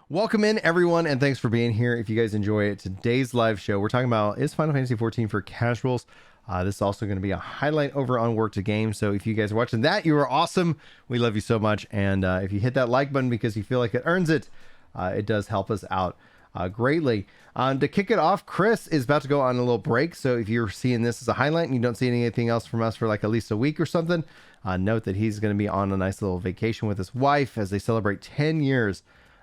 Welcome in, everyone, and thanks for being here. If you guys enjoy it, today's live show, we're talking about Is Final Fantasy XIV for casuals. This is also going to be a highlight over on Work to Game. So if you guys are watching that, you are awesome. We love you so much. And if you hit that like button because you feel like it earns it, it does help us out greatly. To kick it off, Chris is about to go on a little break. So if you're seeing this as a highlight and you don't see anything else from us for like at least a week or something, note that he's going to be on a nice little vacation with his wife as they celebrate 10 years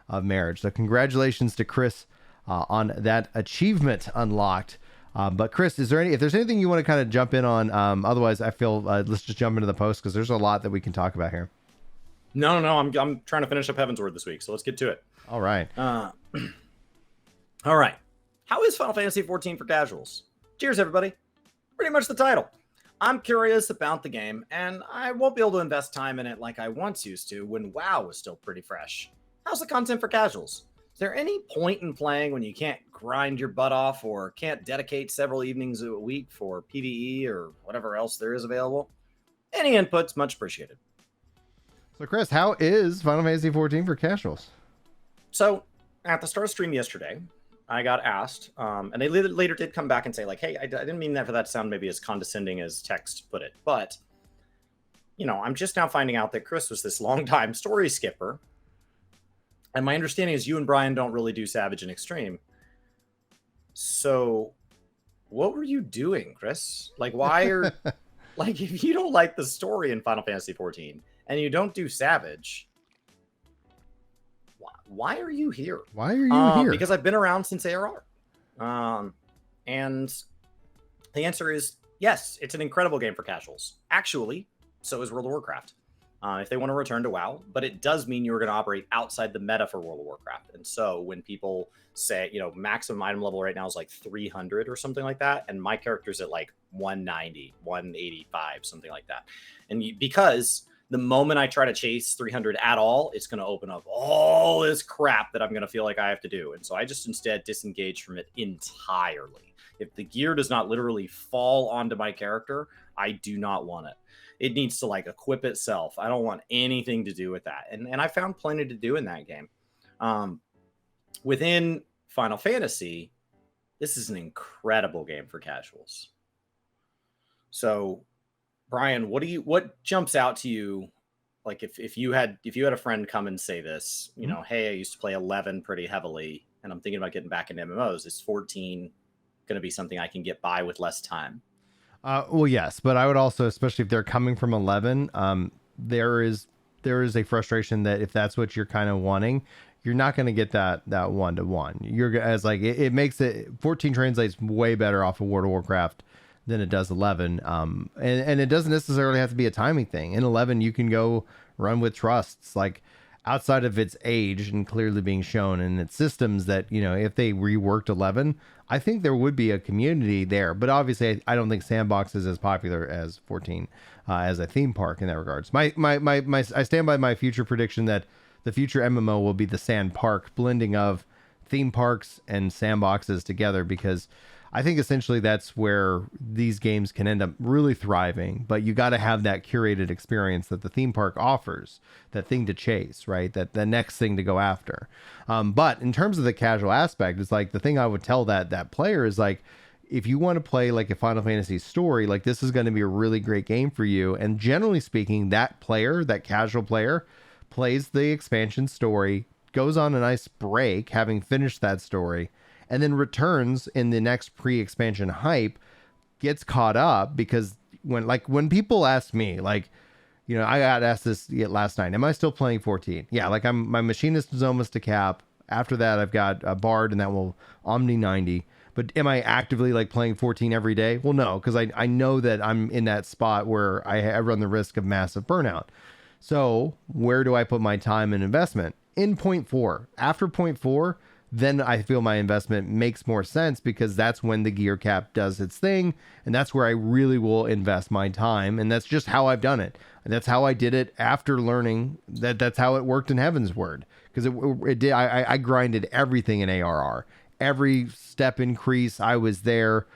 of marriage. So congratulations to Chris on that achievement unlocked. But Chris, if there's anything you want to kind of jump in on, otherwise I feel let's just jump into the post because there's a lot that we can talk about here. No, I'm trying to finish up Heavensward this week, so let's get to it. All right. All right. How is Final Fantasy XIV for casuals? Cheers, everybody. Pretty much the title. I'm curious about the game, and I won't be able to invest time in it like I once used to when WoW was still pretty fresh. How's the content for casuals? Is there any point in playing when you can't grind your butt off or can't dedicate several evenings a week for PvE or whatever else there is available? Any input's much appreciated. So Chris, how is Final Fantasy XIV for casuals? So at the start of stream yesterday, I got asked, and they later did come back and say like, hey, I didn't mean that for that to sound maybe as condescending as text put it, but I'm just now finding out that Chris was this longtime story skipper. And my understanding is you and Brian don't really do Savage and Extreme. So what were you doing, Chris? Like, why are, like, if you don't like the story in Final Fantasy XIV and you don't do Savage, why are you here? Why are you here? Because I've been around since ARR. And the answer is yes, it's an incredible game for casuals. Actually, so is World of Warcraft. If they want to return to WoW, but it does mean you're going to operate outside the meta for World of Warcraft. And so when people say, maximum item level right now is like 300 or something like that, and my character's at like 190, 185, something like that. And because the moment I try to chase 300 at all, it's going to open up all this crap that I'm going to feel like I have to do. And so I just instead disengage from it entirely. If the gear does not literally fall onto my character, I do not want it. It needs to like equip itself. I don't want anything to do with that. And I found plenty to do in that game. Within Final Fantasy, this is an incredible game for casuals. So, Brian, what jumps out to you? Like if you had a friend come and say this, hey, I used to play 11 pretty heavily, and I'm thinking about getting back into MMOs. Is 14 going to be something I can get by with less time? Well, yes, but I would also, especially if they're coming from 11, there is a frustration that if that's what you're kind of wanting, you're not going to get that 1-to-1. You're as like it makes it 14 translates way better off of World of Warcraft than it does 11. And it doesn't necessarily have to be a timing thing. In 11, you can go run with trusts like outside of its age and clearly being shown in its systems that, if they reworked 11, I think there would be a community there. But obviously, I don't think Sandbox is as popular as 14 as a theme park in that regards. I stand by my future prediction that the future MMO will be the Sand Park blending of theme parks and sandboxes together, because I think essentially that's where these games can end up really thriving, but you got to have that curated experience that the theme park offers, that thing to chase, right? That the next thing to go after. But in terms of the casual aspect, it's like the thing I would tell that player is like, if you want to play like a Final Fantasy story, like this is going to be a really great game for you. And generally speaking, that casual player plays the expansion story, goes on a nice break, having finished that story, and then returns in the next pre-expansion hype, gets caught up. Because when people ask me, like, I got asked this last night, am I still playing 14? Yeah, like my machinist is almost to cap. After that, I've got a bard, and that will Omni 90. But am I actively like playing 14 every day? Well, no, because I know that I'm in that spot where I run the risk of massive burnout. So where do I put my time and investment? In point 4. After point 4, then I feel my investment makes more sense, because that's when the gear cap does its thing. And that's where I really will invest my time. And that's just how I've done it. And that's how I did it after learning that that's how it worked in Heavensward. Because it did. I grinded everything in ARR. Every step increase, I was there,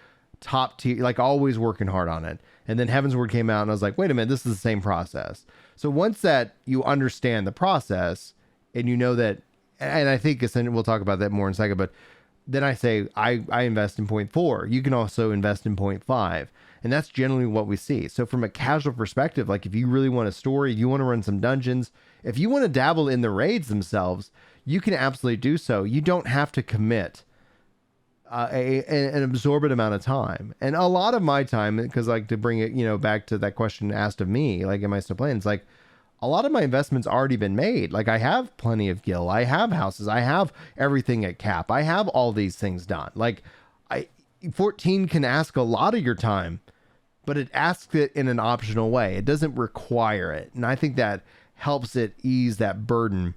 top tier, like always working hard on it. And then Heavensward came out and I was like, wait a minute, this is the same process. So once that you understand the process and you know that and I think we'll talk about that more in a second, but then I say I invest in point 4. You can also invest in point 5. And that's generally what we see. So from a casual perspective, like if you really want a story, you want to run some dungeons, if you want to dabble in the raids themselves, you can absolutely do so. You don't have to commit an absorbent amount of time. And a lot of my time, because like to bring it, back to that question asked of me, like, am I still playing? It's like, a lot of my investments already been made. Like I have plenty of gil, I have houses, I have everything at cap, I have all these things done. Like 14 can ask a lot of your time, but it asks it in an optional way. It doesn't require it. And I think that helps it ease that burden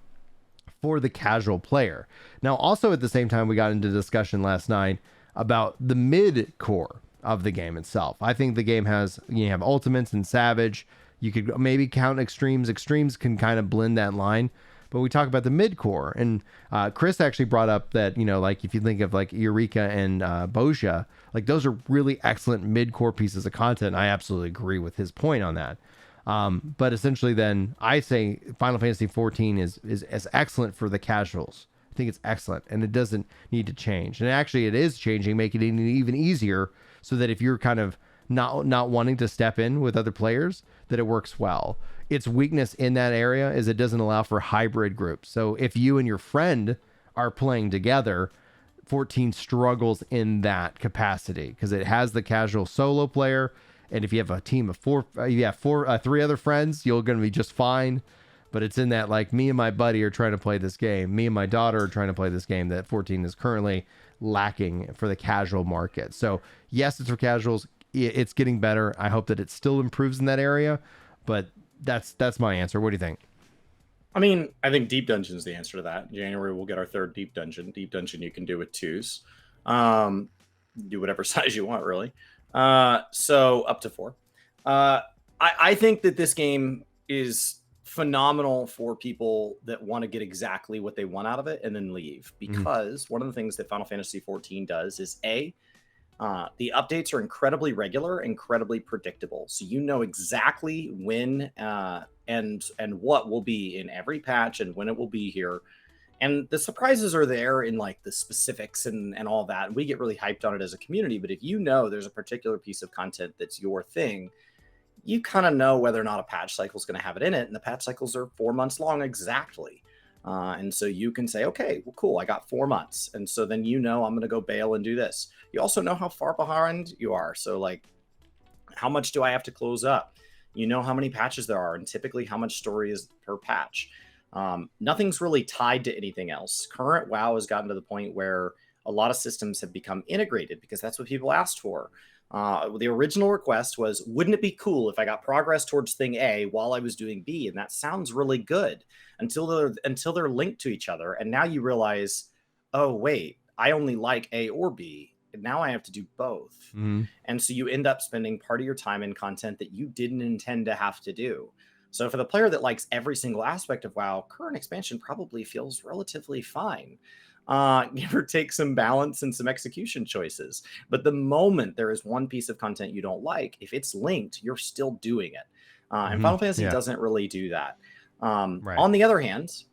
for the casual player. Now, also at the same time, we got into discussion last night about the mid core of the game itself. I think the game has, you have ultimates and savage. You could maybe count extremes. Extremes can kind of blend that line. But we talk about the mid core, and Chris actually brought up that, like if you think of like Eureka and Bosia, like those are really excellent mid core pieces of content. I absolutely agree with his point on that. But essentially, then I say Final Fantasy XIV is excellent for the casuals. I think it's excellent, and it doesn't need to change. And actually, it is changing, making it even easier, so that if you're kind of not wanting to step in with other players, that it works well. Its weakness in that area is it doesn't allow for hybrid groups. So if you and your friend are playing together, 14 struggles in that capacity because it has the casual solo player. And if you have a team of three other friends, you're going to be just fine. But it's in that, like, me and my buddy are trying to play this game. Me and my daughter are trying to play this game that 14 is currently lacking for the casual market. So yes, it's for casuals. It's getting better. I hope that it still improves in that area, but that's my answer. What do you think? I mean, I think Deep Dungeon is the answer to that. In January, we'll get our 3rd Deep Dungeon. Deep Dungeon you can do with 2s. Do whatever size you want, really. So up to 4. I think that this game is phenomenal for people that want to get exactly what they want out of it and then leave. Because one of the things that Final Fantasy XIV does is the updates are incredibly regular, incredibly predictable. So you know exactly when and what will be in every patch and when it will be here. And the surprises are there in like the specifics and all that. And we get really hyped on it as a community. But if you know there's a particular piece of content that's your thing, you kind of know whether or not a patch cycle is going to have it in it. And the patch cycles are 4 months long exactly. And so you can say, okay, well, cool, I got 4 months. And so then I'm going to go bail and do this. You also know how far behind you are. So like, how much do I have to close up? You know how many patches there are and typically how much story is per patch. Nothing's really tied to anything else. Current WoW has gotten to the point where a lot of systems have become integrated because that's what people asked for. The original request was, wouldn't it be cool if I got progress towards thing A while I was doing B? And that sounds really good until they're linked to each other. And now you realize, oh, wait, I only like A or B. And now I have to do both. Mm-hmm. And so you end up spending part of your time in content that you didn't intend to have to do. So for the player that likes every single aspect of WoW, current expansion probably feels relatively fine. Give or take some balance and some execution choices. But the moment there is one piece of content you don't like, if it's linked, you're still doing it. And Final Fantasy doesn't really do that. Right. On the other hand,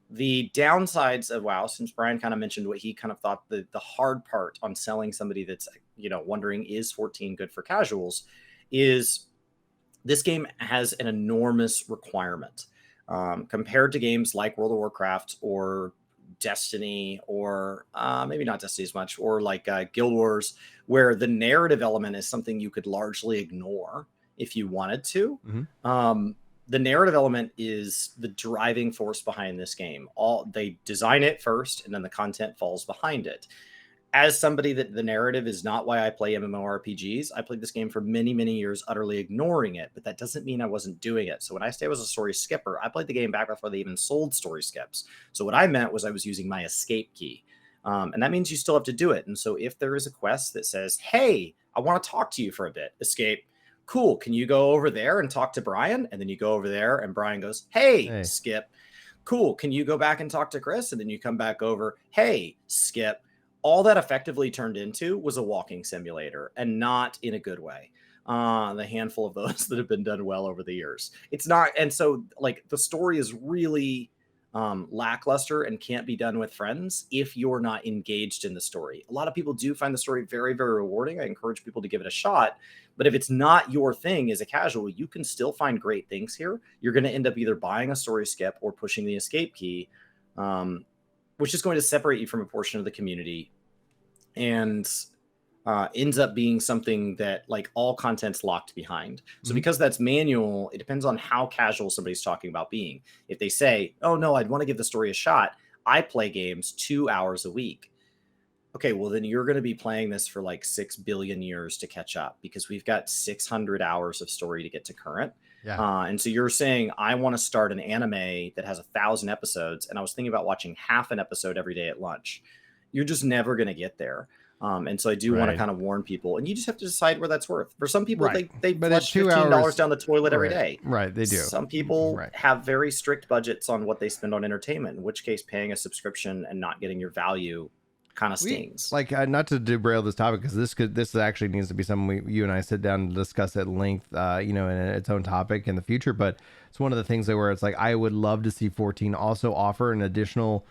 the downsides of WoW, since Brian kind of mentioned what he kind of thought the hard part on selling somebody that's, wondering, is 14 good for casuals, is this game has an enormous requirement compared to games like World of Warcraft or Destiny, or maybe not Destiny as much, or like Guild Wars, where the narrative element is something you could largely ignore if you wanted to. Mm-hmm. The narrative element is the driving force behind this game. They design it first, and then the content falls behind it. As somebody that the narrative is not why I play MMORPGs, I played this game for many, many years, utterly ignoring it, but that doesn't mean I wasn't doing it. So when I say I was a story skipper, I played the game back before they even sold story skips. So what I meant was I was using my escape key. And that means you still have to do it. And so if there is a quest that says, hey, I want to talk to you for a bit, escape, cool, can you go over there and talk to Brian? And then you go over there and Brian goes, hey. Skip. Cool, can you go back and talk to Chris? And then you come back over, hey, skip. All that effectively turned into was a walking simulator, and not in a good way. The handful of those that have been done well over the years. It's not. And so like the story is really lackluster and can't be done with friends if you're not engaged in the story. A lot of people do find the story very, very rewarding. I encourage people to give it a shot. But if it's not your thing as a casual, you can still find great things here. You're going to end up either buying a story skip or pushing the escape key, which is going to separate you from a portion of the community, and ends up being something that like all content's locked behind. So because that's manual, it depends on how casual somebody's talking about being. If they say, oh no, I'd want to give the story a shot, I play games 2 hours a week. Okay, well then you're going to be playing this for like 6 billion years to catch up, because we've got 600 hours of story to get to current. And so you're saying, I want to start an anime that has 1,000 episodes, and I was thinking about watching half an episode every day at lunch. You're just never going to get there. And so I do want to kind of warn people, and you just have to decide where that's worth. For some people, they flush $15 down the toilet every day. They do. Some people have very strict budgets on what they spend on entertainment, in which case paying a subscription and not getting your value kind of stings. Not to derail this topic, because this actually needs to be something you and I sit down and discuss at length, in its own topic in the future. But it's one of the things where it's like, I would love to see 14 also offer an additional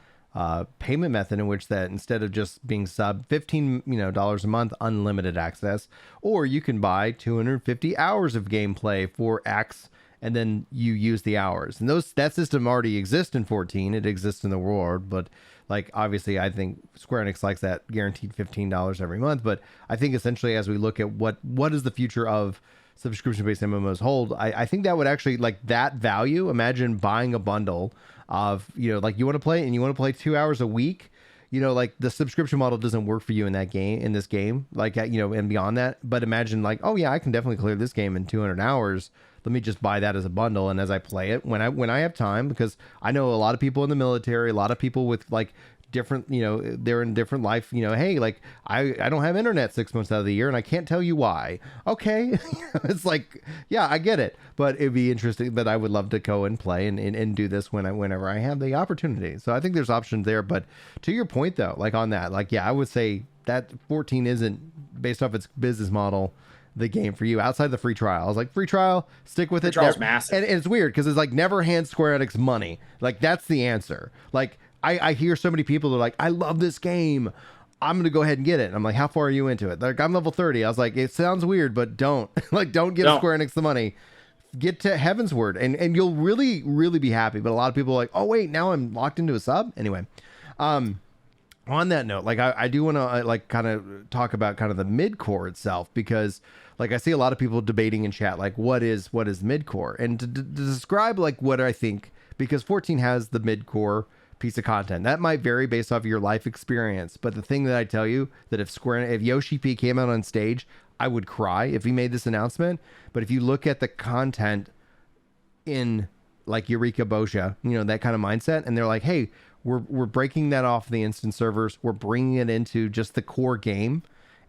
payment method in which that instead of just being sub $15 a month, unlimited access, or you can buy 250 hours of gameplay for X, and then you use the hours. And that system already exists in 14. It exists in the world, but like obviously I think Square Enix likes that guaranteed $15 every month. But I think essentially, as we look at what is the future of subscription-based MMOs hold, I think that would actually, like, that value, imagine buying a bundle of, like, you want to play and you want to play 2 hours a week, like the subscription model doesn't work for you in this game, like, and beyond that. But imagine like, oh yeah, I can definitely clear this game in 200 hours. Let me just buy that as a bundle. And as I play it, when I have time, because I know a lot of people in the military, a lot of people with like different, they're in different life, hey, like I don't have internet 6 months out of the year and I can't tell you why. Okay. It's like, yeah, I get it, but it'd be interesting. But I would love to go and play and do this whenever I have the opportunity. So I think there's options there. But to your point though, like on that, like, yeah, I would say that 14 isn't, based off its business model, the game for you outside the free trial. I was like, free trial, stick with it. Free trial's massive. And it's weird because it's like, never hand Square Enix money. Like, that's the answer. Like, I hear so many people that are like, I love this game, I'm going to go ahead and get it. And I'm like, how far are you into it? Like, I'm level 30. I was like, it sounds weird, but don't. Like, don't give Square Enix the money. Get to Heavensward and you'll really, really be happy. But a lot of people are like, oh, wait, now I'm locked into a sub? Anyway, on that note, like, I do want to like kind of talk about kind of the midcore itself, because like I see a lot of people debating in chat, like, what is midcore? And to describe like what I think, because 14 has the midcore piece of content that might vary based off your life experience. But the thing that I tell you, that if Yoshi P came out on stage, I would cry if he made this announcement. But if you look at the content in like Eureka Bosha, that kind of mindset, and they're like, hey, we're breaking that off the instant servers, we're bringing it into just the core game,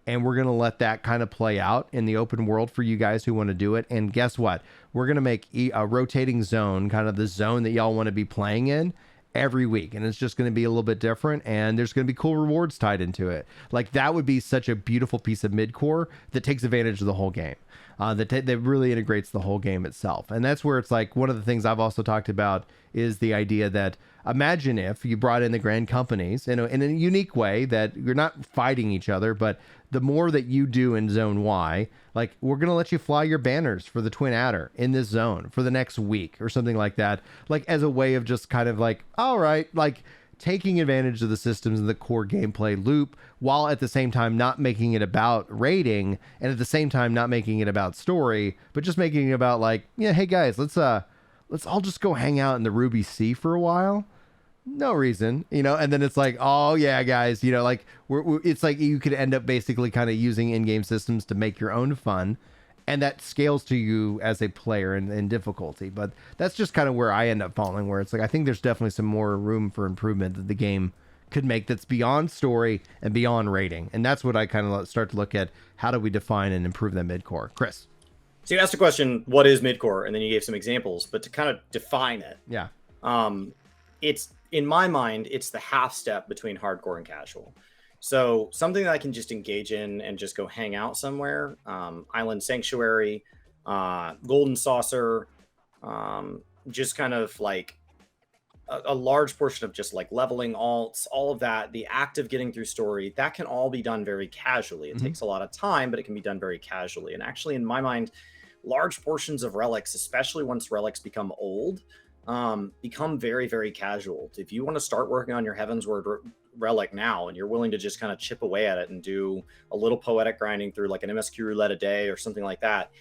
and we're going to let that kind of play out in the open world for you guys who want to do it. And guess what? We're going to make a rotating zone, kind of the zone that y'all want to be playing in, every week, and it's just going to be a little bit different, and there's going to be cool rewards tied into it. Like, that would be such a beautiful piece of midcore that takes advantage of the whole game, that really integrates the whole game itself. And that's where it's like, one of the things I've also talked about is the idea that, imagine if you brought in the grand companies in a unique way, that you're not fighting each other, but the more that you do in Zone Y, like, we're going to let you fly your banners for the Twin Adder in this zone for the next week or something like that, like, as a way of just kind of like, all right, like, taking advantage of the systems and the core gameplay loop, while at the same time not making it about rating, and at the same time not making it about story, but just making it about like, yeah, hey guys, let's all just go hang out in the Ruby Sea for a while. No reason, and then it's like, oh yeah, guys, like it's like you could end up basically kind of using in-game systems to make your own fun, and that scales to you as a player in difficulty. But that's just kind of where I end up falling, where it's like, I think there's definitely some more room for improvement that the game could make, that's beyond story and beyond rating. And that's what I kind of start to look at. How do we define and improve that midcore? Chris. So you asked a question, what is midcore? And then you gave some examples, but to kind of define it. Yeah. It's, in my mind, it's the half step between hardcore and casual. So something that I can just engage in and just go hang out somewhere. Island Sanctuary, Golden Saucer, just kind of like a large portion of just like leveling alts, all of that, the act of getting through story, that can all be done very casually. It Mhm. takes a lot of time, but it can be done very casually. And actually, in my mind, large portions of relics, especially once relics become old, become very, very casual. If you want to start working on your Heavensward relic now, and you're willing to just kind of chip away at it and do a little poetic grinding through like an MSQ roulette a day or something like that,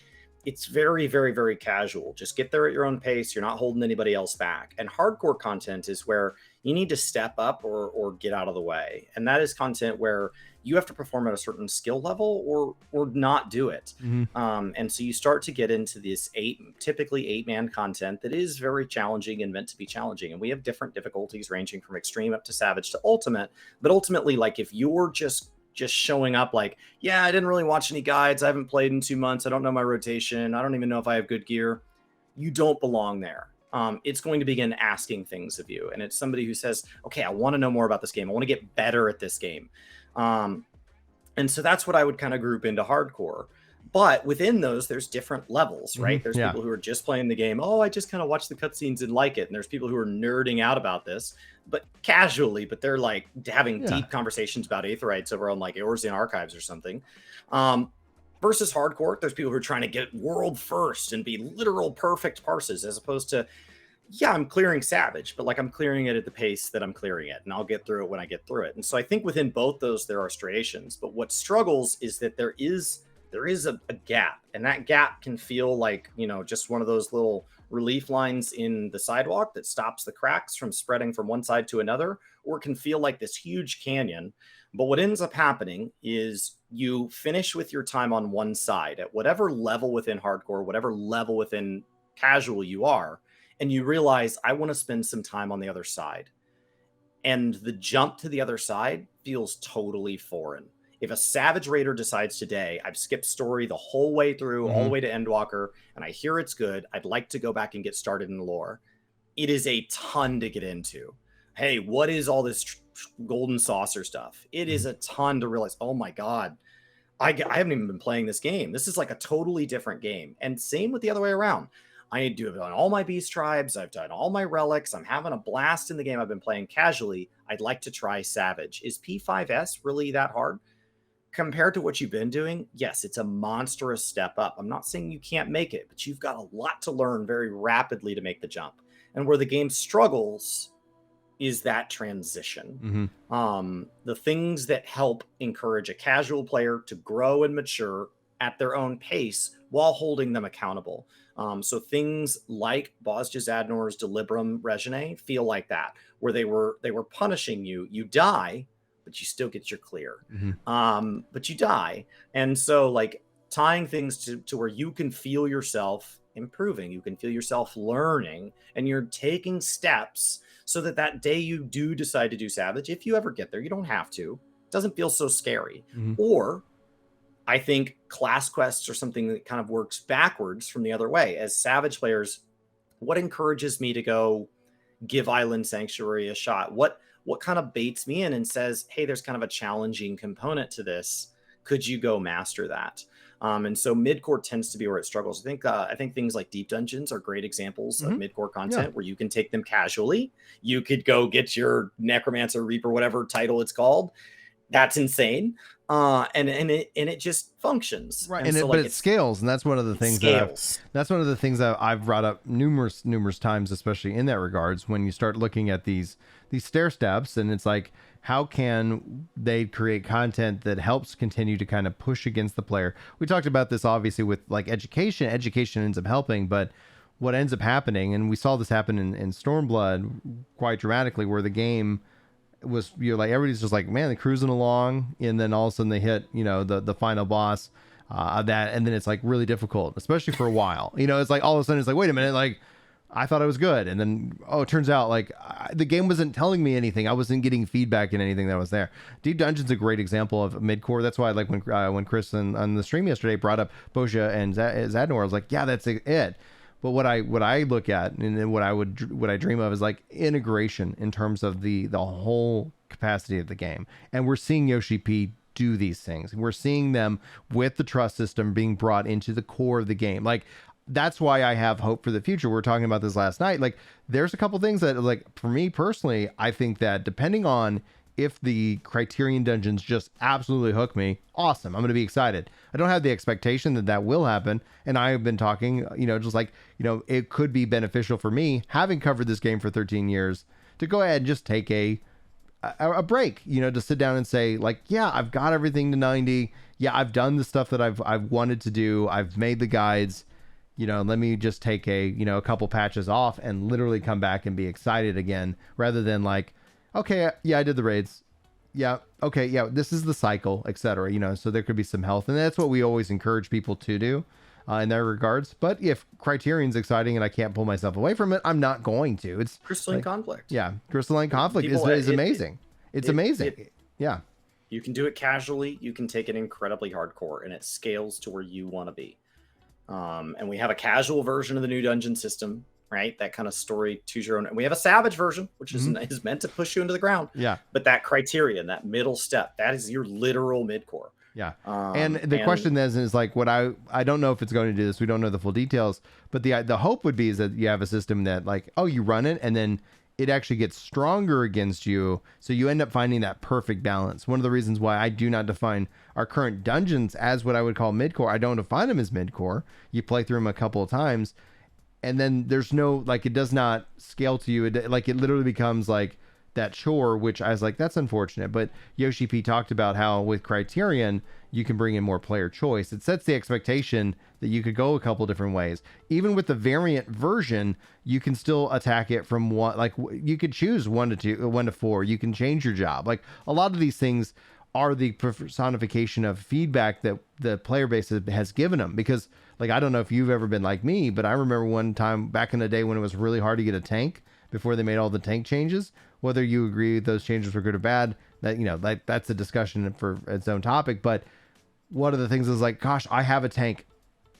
it's very, very, very casual. Just get there at your own pace. You're not holding anybody else back. And hardcore content is where you need to step up or get out of the way. And that is content where you have to perform at a certain skill level or not do it. Mhm. And so you start to get into this typically 8-man content that is very challenging and meant to be challenging. And we have different difficulties ranging from extreme up to savage to ultimate. But ultimately, like if you're just showing up like, yeah, I didn't really watch any guides, I haven't played in 2 months, I don't know my rotation, I don't even know if I have good gear, you don't belong there. It's going to begin asking things of you, and it's somebody who says, okay, I want to know more about this game, I want to get better at this game. And so that's what I would kind of group into hardcore. But within those, there's different levels, right? There's Yeah. people who are just playing the game. Oh, I just kind of watch the cutscenes and like it. And there's people who are nerding out about this, but casually, but they're like having Yeah. deep conversations about Aetherites over on like Eorzean Archives or something. Versus hardcore, there's people who are trying to get world first and be literal perfect parses, as opposed to, yeah, I'm clearing Savage, but like I'm clearing it at the pace that I'm clearing it, and I'll get through it when I get through it. And so I think within both those there are striations, but what struggles is that there is a gap, and that gap can feel like, you know, just one of those little relief lines in the sidewalk that stops the cracks from spreading from one side to another, or it can feel like this huge canyon. But what ends up happening is you finish with your time on one side at whatever level within hardcore, whatever level within casual you are, and you realize I want to spend some time on the other side. And the jump to the other side feels totally foreign. If a Savage Raider decides today, I've skipped story the whole way through, all the way to Endwalker, and I hear it's good, I'd like to go back and get started in the lore, it is a ton to get into. Hey, what is all this golden saucer stuff? It is a ton to realize, oh my God, I haven't even been playing this game. This is like a totally different game. And same with the other way around. I need to have done all my beast tribes. I've done all my relics. I'm having a blast in the game. I've been playing casually. I'd like to try Savage. Is P5S really that hard? Compared to what you've been doing, yes, it's a monstrous step up. I'm not saying you can't make it, but you've got a lot to learn very rapidly to make the jump. And where the game struggles is that transition. The things that help encourage a casual player to grow and mature at their own pace while holding them accountable. So things like Bosja Zadnor's Delibrum Regine feel like that, where they were punishing you. You die, but you still get your clear. But you die. And so like tying things to where you can feel yourself improving, you can feel yourself learning, and you're taking steps so that day you do decide to do Savage, if you ever get there, you don't have to, it doesn't feel so scary. Or I think class quests are something that kind of works backwards from the other way. As Savage players, what encourages me to go give Island Sanctuary a shot? What kind of baits me in and says, hey, there's kind of a challenging component to this. Could you go master that? And so midcore tends to be where it struggles. I think things like deep dungeons are great examples of midcore content where you can take them casually. You could go get your Necromancer, Reaper, whatever title it's called. That's insane. And it just functions. Right. And so, but it scales. And that's one of the things that I've brought up numerous times, especially in that regards, when you start looking at these stair steps, and it's like, how can they create content that helps continue to kind of push against the player? We talked about this obviously with like education ends up helping, but what ends up happening, and we saw this happen in Stormblood quite dramatically, where the game was, you're like, everybody's just like, man, they're cruising along, and then all of a sudden they hit, you know, the final boss of that, and then it's like really difficult, especially for a while. You know, it's like all of a sudden it's like, wait a minute, like I thought it was good, and then it turns out like the game wasn't telling me anything. I wasn't getting feedback in anything that was there. Deep Dungeon's a great example of midcore. That's why like when Chris on the stream yesterday brought up Bosja and Zadnor, I was like, yeah, that's it. But what I look at, and what I dream of, is like integration in terms of the whole capacity of the game. And we're seeing Yoshi P do these things. We're seeing them with the trust system being brought into the core of the game. Like, that's why I have hope for the future. We were talking about this last night. Like, there's a couple things that, like, for me personally, I think that depending on if the Criterion dungeons just absolutely hook me, awesome. I'm going to be excited. I don't have the expectation that that will happen. And I have been talking, just like, it could be beneficial for me, having covered this game for 13 years, to go ahead and just take a break, to sit down and say, like, yeah, I've got everything to 90. Yeah, I've done the stuff that I've wanted to do. I've made the guides. Let me just take a couple patches off and literally come back and be excited again, rather than like, okay, yeah, I did the raids. Yeah, okay, yeah, this is the cycle, etc. So there could be some health, and that's what we always encourage people to do in that regards. But if Criterion's exciting and I can't pull myself away from it, I'm not going to. It's Crystalline like, Conflict. Yeah, Crystalline Conflict is amazing. It's amazing. Yeah. You can do it casually. You can take it incredibly hardcore, and it scales to where you want to be. And we have a casual version of the new dungeon system, right? That kind of story, choose your own. And we have a savage version, which is meant to push you into the ground. Yeah. But that Criterion, that middle step, that is your literal midcore. Yeah. And the question then is like, what I don't know if it's going to do this. We don't know the full details, but the hope would be is that you have a system that, like, oh, you run it and then it actually gets stronger against you. So you end up finding that perfect balance. One of the reasons why I do not define our current dungeons as what I would call midcore, I don't define them as midcore. You play through them a couple of times and then there's no, like, it does not scale to you. It literally becomes like that chore, which I was like, that's unfortunate. But Yoshi P talked about how with Criterion, you can bring in more player choice. It sets the expectation that you could go a couple different ways. Even with the variant version, you can still attack it from one, like you could choose 1 to 2, 1 to 4. You can change your job. Like, a lot of these things are the personification of feedback that the player base has given them. Because, like, I don't know if you've ever been like me, but I remember one time back in the day when it was really hard to get a tank before they made all the tank changes. Whether you agree those changes were good or bad, that that's a discussion for its own topic. But one of the things is like, gosh, I have a tank.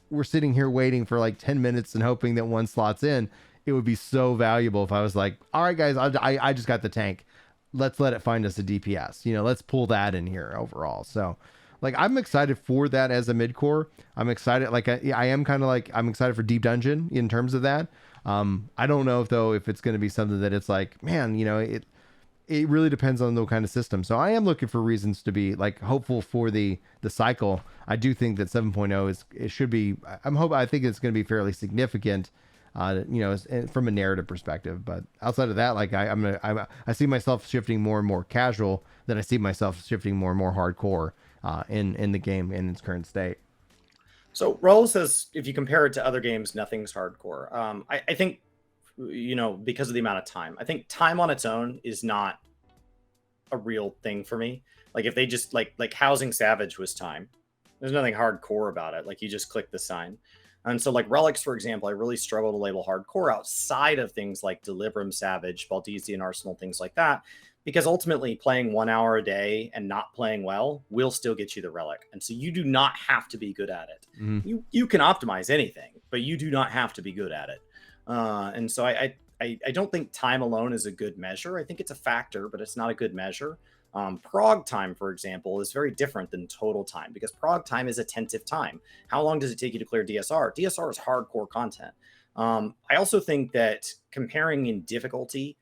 We're sitting here waiting for like 10 minutes and hoping that one slots in. It would be so valuable if I was like, all right, guys, I just got the tank. Let's let it find us a DPS. Let's pull that in here overall. So, like, I'm excited for that as a midcore. I'm excited. Like, I am kind of like, I'm excited for Deep Dungeon in terms of that. I don't know if it's going to be something that it's like, man, it really depends on the kind of system. So I am looking for reasons to be like hopeful for the cycle. I do think that 7.0 it should be, I think it's going to be fairly significant, from a narrative perspective. But outside of that, like I see myself shifting more and more casual than I see myself shifting more and more hardcore, in the game in its current state. So Raul says, if you compare it to other games, nothing's hardcore. I think, because of the amount of time, I think time on its own is not a real thing for me. Like, if they just like Housing Savage was time, there's nothing hardcore about it. Like, you just click the sign. And so, like, Relics, for example, I really struggle to label hardcore outside of things like Deliverum Savage, Baldesion Arsenal, things like that. Because ultimately, playing 1 hour a day and not playing well will still get you the relic. And so you do not have to be good at it. Mm-hmm. You can optimize anything, but you do not have to be good at it. And so I don't think time alone is a good measure. I think it's a factor, but it's not a good measure. Prog time, for example, is very different than total time, because prog time is attentive time. How long does it take you to clear DSR? DSR is hardcore content. I also think that comparing in difficulty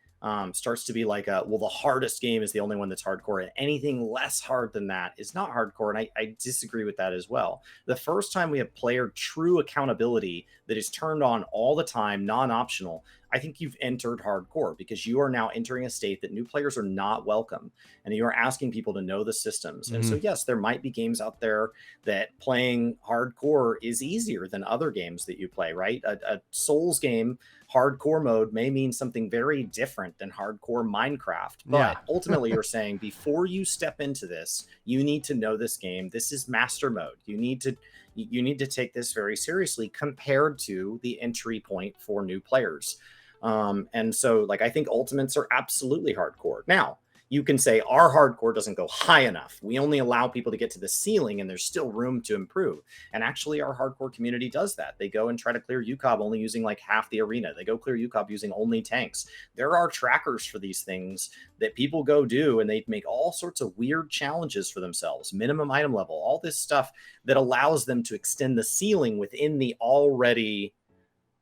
starts to be like, the hardest game is the only one that's hardcore, and anything less hard than that is not hardcore. And I disagree with that as well. The first time we have player true accountability that is turned on all the time, non-optional, I think you've entered hardcore, because you are now entering a state that new players are not welcome, and you are asking people to know the systems. Mm-hmm. And so, yes, there might be games out there that playing hardcore is easier than other games that you play, right? A Souls game, hardcore mode may mean something very different than hardcore Minecraft. But ultimately, you're saying, before you step into this, you need to know this game. This is master mode. You need to take this very seriously compared to the entry point for new players. And so, like, I think ultimates are absolutely hardcore. Now, you can say our hardcore doesn't go high enough. We only allow people to get to the ceiling and there's still room to improve. And actually our hardcore community does that. They go and try to clear UCOB only using like half the arena. They go clear UCOB using only tanks. There are trackers for these things that people go do, and they make all sorts of weird challenges for themselves, minimum item level, all this stuff that allows them to extend the ceiling within the already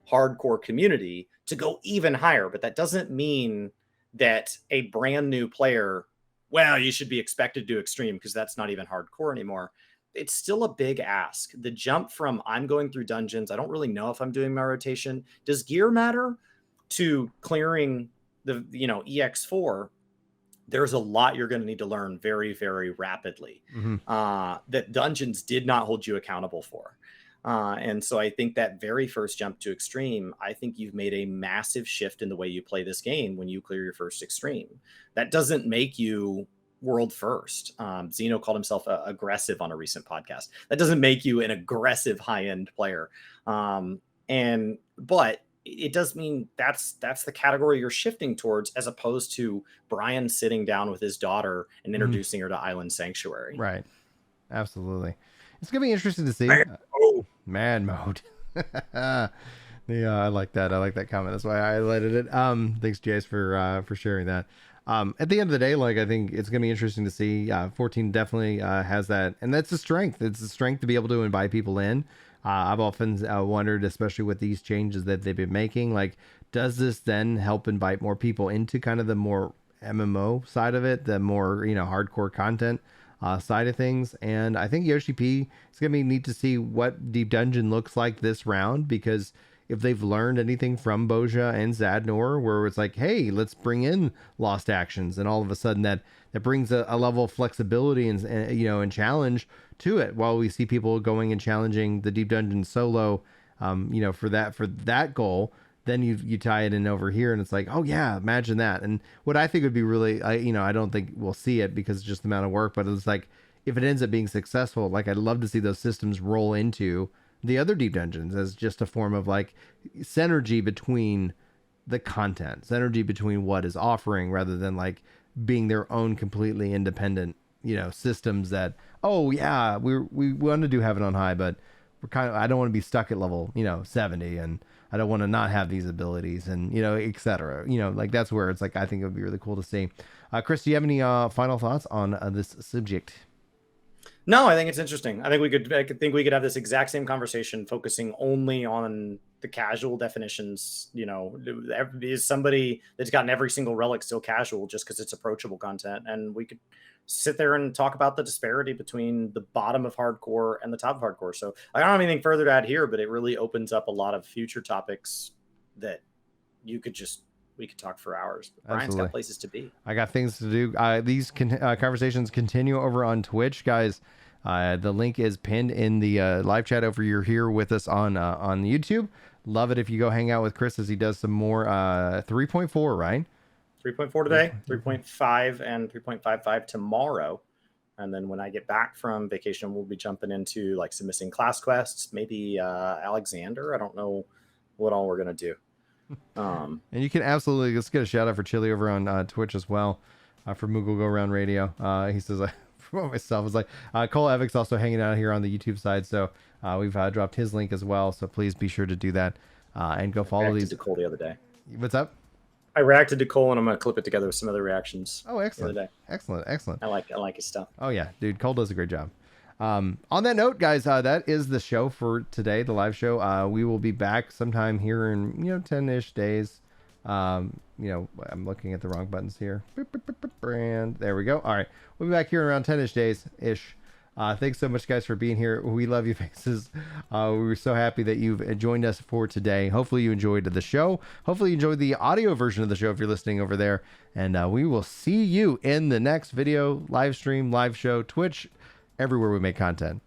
hardcore community to go even higher. But that doesn't mean that a brand new player, well, you should be expected to do extreme, because that's not even hardcore anymore. It's still a big ask. The jump from I'm going through dungeons, I don't really know if I'm doing my rotation, does gear matter, to clearing the EX4, there's a lot you're going to need to learn very, very rapidly, that dungeons did not hold you accountable for. And so I think that very first jump to extreme, I think you've made a massive shift in the way you play this game when you clear your first extreme. That doesn't make you world first. Xeno called himself aggressive on a recent podcast. That doesn't make you an aggressive high-end player. But it does mean that's the category you're shifting towards, as opposed to Brian sitting down with his daughter and introducing her to Island Sanctuary. Right. Absolutely. It's going to be interesting to see. Man mode. Yeah, I like that. I like that comment. That's why I highlighted it. Thanks, Jace, for sharing that. At the end of the day, like, I think it's going to be interesting to see. 14 definitely has that, and that's a strength. It's a strength to be able to invite people in. I've often wondered, especially with these changes that they've been making, like, does this then help invite more people into kind of the more MMO side of it, the more, hardcore content side of things? And I think Yoshi P, it's going to be neat to see what Deep Dungeon looks like this round, because if they've learned anything from Boja and Zadnor, where it's like, hey, let's bring in lost actions, and all of a sudden that brings a level of flexibility and challenge to it, while we see people going and challenging the Deep Dungeon solo, for that goal. Then you tie it in over here, and it's like, oh yeah, imagine that. And what I think would be really, I don't think we'll see it because it's just the amount of work, but it's like, if it ends up being successful, like, I'd love to see those systems roll into the other Deep Dungeons as just a form of like synergy between the content, synergy between what is offering, rather than like being their own completely independent, systems that, oh yeah, we want to do Heaven on High, but I don't want to be stuck at level, 70, and I don't want to not have these abilities, and, et cetera. Like, that's where it's like, I think it would be really cool to see. Chris, do you have any final thoughts on this subject? No, I think it's interesting. I think we could have this exact same conversation, focusing only on the casual definitions. Is somebody that's gotten every single relic still casual just because it's approachable content? And we could sit there and talk about the disparity between the bottom of hardcore and the top of hardcore. So I don't have anything further to add here, but it really opens up a lot of future topics that we could talk for hours. But Brian's got places to be. I got things to do. These conversations continue over on Twitch, guys. The link is pinned in the live chat over here with us on YouTube. Love it if you go hang out with Chris as he does some more 3.4, right? 3.4 today, 3.5 and 3.55 tomorrow. And then when I get back from vacation, we'll be jumping into like some missing class quests, maybe Alexander. I don't know what all we're going to do. And you can absolutely, let's get a shout out for Chili over on Twitch as well, for Moogle Go Round Radio. He says, for myself, it's like Cole Evick's also hanging out here on the YouTube side. So we've dropped his link as well. So please be sure to do that and go follow these. I reacted to Cole the other day. What's up? I reacted to Cole, and I'm going to clip it together with some other reactions. Oh, excellent. The other day. Excellent. I like his stuff. Oh yeah, dude. Cole does a great job. On that note, guys, that is the show for today, the live show. We will be back sometime here in 10-ish days. I'm looking at the wrong buttons here. And there we go. All right, we'll be back here in around 10-ish days ish. Thanks so much, guys, for being here. We love you faces. We were so happy that you've joined us for today. Hopefully you enjoyed the show. Hopefully you enjoyed the audio version of the show if you're listening over there. And we will see you in the next video, live stream, live show, Twitch, everywhere we make content.